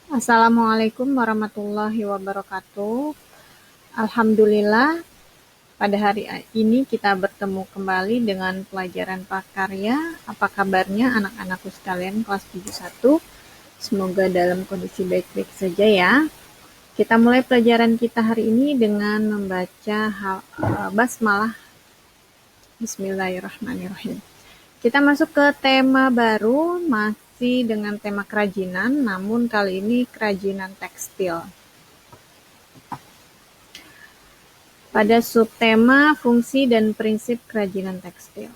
Assalamualaikum warahmatullahi wabarakatuh. Alhamdulillah, pada hari ini kita bertemu kembali dengan pelajaran prakarya. Apa kabarnya anak-anakku sekalian kelas 71? Semoga dalam kondisi baik-baik saja ya. Kita mulai pelajaran kita hari ini dengan membaca basmalah. Bismillahirrahmanirrahim. Kita masuk ke tema baru, masih dengan tema kerajinan, namun kali ini kerajinan tekstil. Pada subtema fungsi dan prinsip kerajinan tekstil.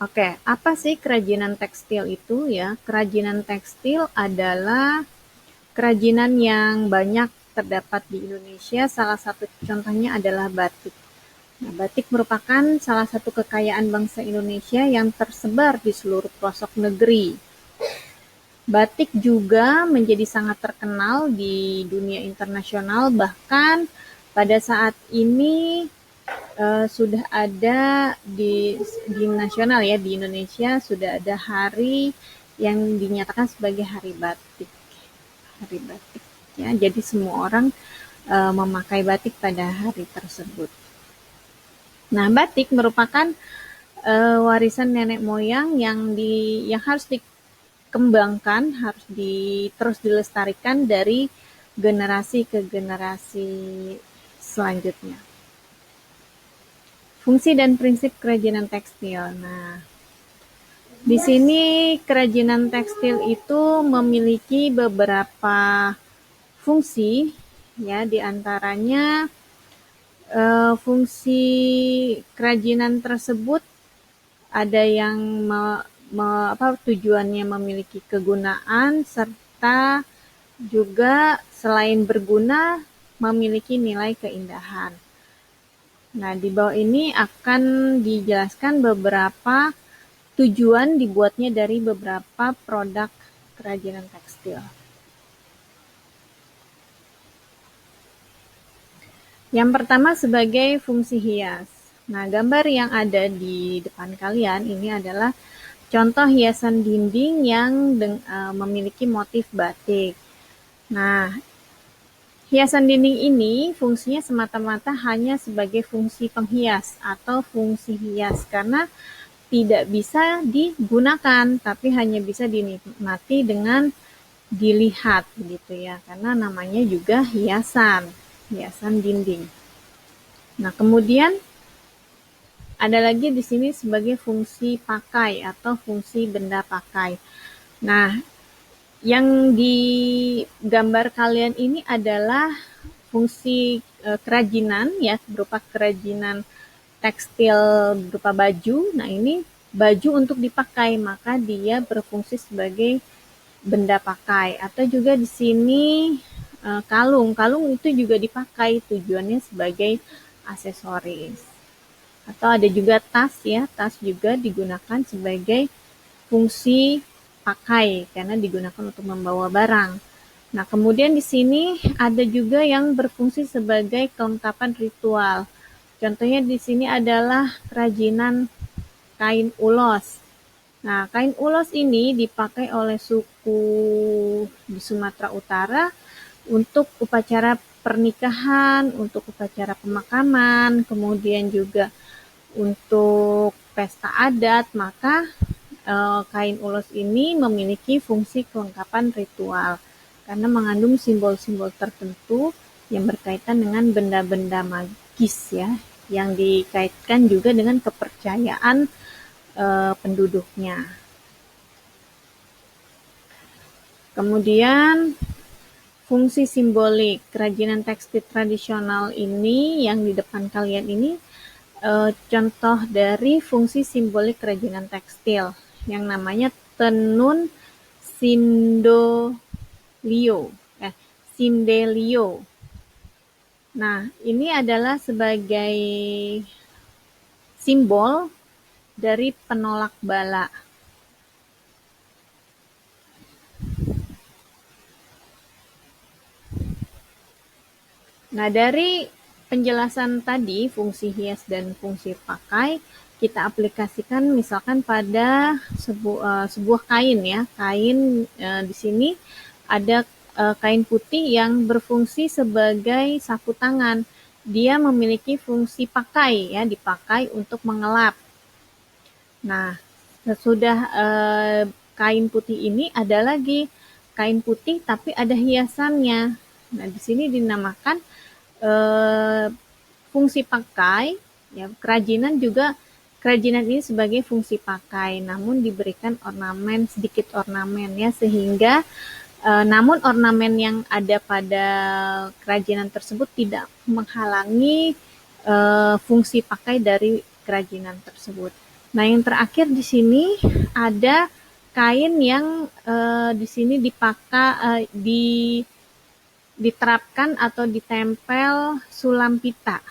Oke, apa sih kerajinan tekstil itu ya? Kerajinan tekstil adalah kerajinan yang banyak terdapat di Indonesia. Salah satu contohnya adalah batik. Nah, batik merupakan salah satu kekayaan bangsa Indonesia yang tersebar di seluruh pelosok negeri. Batik juga menjadi sangat terkenal di dunia internasional, bahkan pada saat ini sudah ada di nasional ya, di Indonesia sudah ada hari yang dinyatakan sebagai hari batik. Hari batik ya, jadi semua orang memakai batik pada hari tersebut. Nah, batik merupakan warisan nenek moyang yang harus dikembangkan, harus terus dilestarikan dari generasi ke generasi selanjutnya. Fungsi dan prinsip kerajinan tekstil. Nah, di sini kerajinan tekstil itu memiliki beberapa fungsi, ya, diantaranya fungsi kerajinan tersebut ada yang tujuannya memiliki kegunaan serta juga selain berguna memiliki nilai keindahan. Nah, di bawah ini akan dijelaskan beberapa tujuan dibuatnya dari beberapa produk kerajinan tekstil. Yang pertama sebagai fungsi hias. Nah, gambar yang ada di depan kalian ini adalah contoh hiasan dinding yang memiliki motif batik. Nah, hiasan dinding ini fungsinya semata-mata hanya sebagai fungsi penghias atau fungsi hias karena tidak bisa digunakan, tapi hanya bisa dinikmati dengan dilihat gitu ya, karena namanya juga hiasan dinding. Nah, kemudian ada lagi di sini sebagai fungsi pakai atau fungsi benda pakai. Nah, yang di gambar kalian ini adalah fungsi kerajinan ya, berupa kerajinan tekstil berupa baju. Nah, ini baju untuk dipakai, maka dia berfungsi sebagai benda pakai. Atau juga di sini kalung itu juga dipakai, tujuannya sebagai aksesoris. Atau ada juga tas ya, tas juga digunakan sebagai fungsi pakai karena digunakan untuk membawa barang. Nah, kemudian di sini ada juga yang berfungsi sebagai kelengkapan ritual. Contohnya di sini adalah kerajinan kain ulos. Nah, kain ulos ini dipakai oleh suku di Sumatera Utara untuk upacara pernikahan, untuk upacara pemakaman, kemudian juga untuk pesta adat, maka kain ulos ini memiliki fungsi kelengkapan ritual karena mengandung simbol-simbol tertentu yang berkaitan dengan benda-benda magis ya, yang dikaitkan juga dengan kepercayaan penduduknya. Kemudian fungsi simbolik kerajinan tekstil tradisional ini yang di depan kalian ini contoh dari fungsi simbolik kerajinan tekstil yang namanya tenun sindelio. Nah, ini adalah sebagai simbol dari penolak bala. Nah, dari penjelasan tadi, fungsi hias dan fungsi pakai, kita aplikasikan misalkan pada sebuah kain ya. Kain di sini ada kain putih yang berfungsi sebagai sapu tangan. Dia memiliki fungsi pakai ya, dipakai untuk mengelap. Nah, sesudah kain putih ini ada lagi kain putih tapi ada hiasannya. Nah, di sini dinamakan eh, fungsi pakai, ya kerajinan ini sebagai fungsi pakai, namun diberikan ornamen sedikit ornamen ya sehingga namun ornamen yang ada pada kerajinan tersebut tidak menghalangi fungsi pakai dari kerajinan tersebut. Nah, yang terakhir di sini ada kain yang di sini diterapkan atau ditempel sulam pita.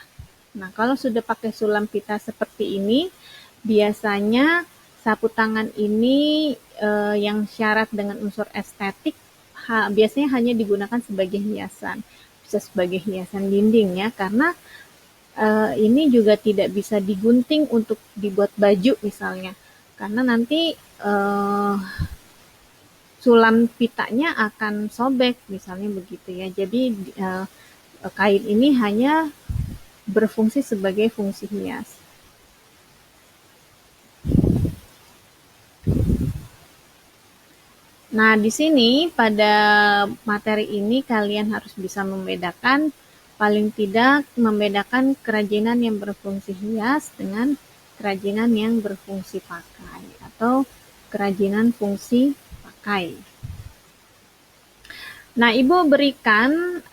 Nah, kalau sudah pakai sulam pita seperti ini, biasanya sapu tangan ini yang syarat dengan unsur estetik biasanya hanya digunakan sebagai hiasan, bisa sebagai hiasan dinding ya, karena ini juga tidak bisa digunting untuk dibuat baju misalnya, karena nanti sulam pitanya akan sobek misalnya begitu ya. Jadi kain ini hanya berfungsi sebagai fungsi hias. Nah, di sini pada materi ini kalian harus bisa membedakan, paling tidak membedakan kerajinan yang berfungsi hias dengan kerajinan yang berfungsi pakai atau kerajinan fungsi pakai. Nah, Ibu berikan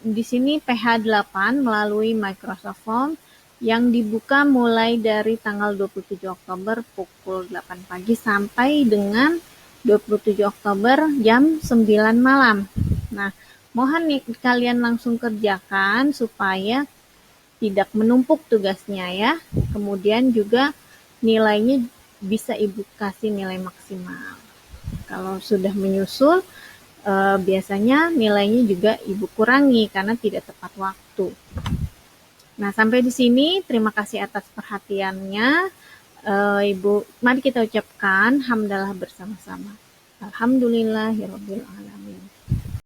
di sini PH 8 melalui Microsoft Form yang dibuka mulai dari tanggal 27 Oktober pukul 8 pagi sampai dengan 27 Oktober jam 9 malam. Nah, mohon nih kalian langsung kerjakan supaya tidak menumpuk tugasnya ya. Kemudian juga nilainya bisa Ibu kasih nilai maksimal. Kalau sudah menyusul, biasanya nilainya juga Ibu kurangi karena tidak tepat waktu. Nah, sampai di sini terima kasih atas perhatiannya. Ibu, mari kita ucapkan hamdalah bersama-sama. Alhamdulillahirabbil alamin.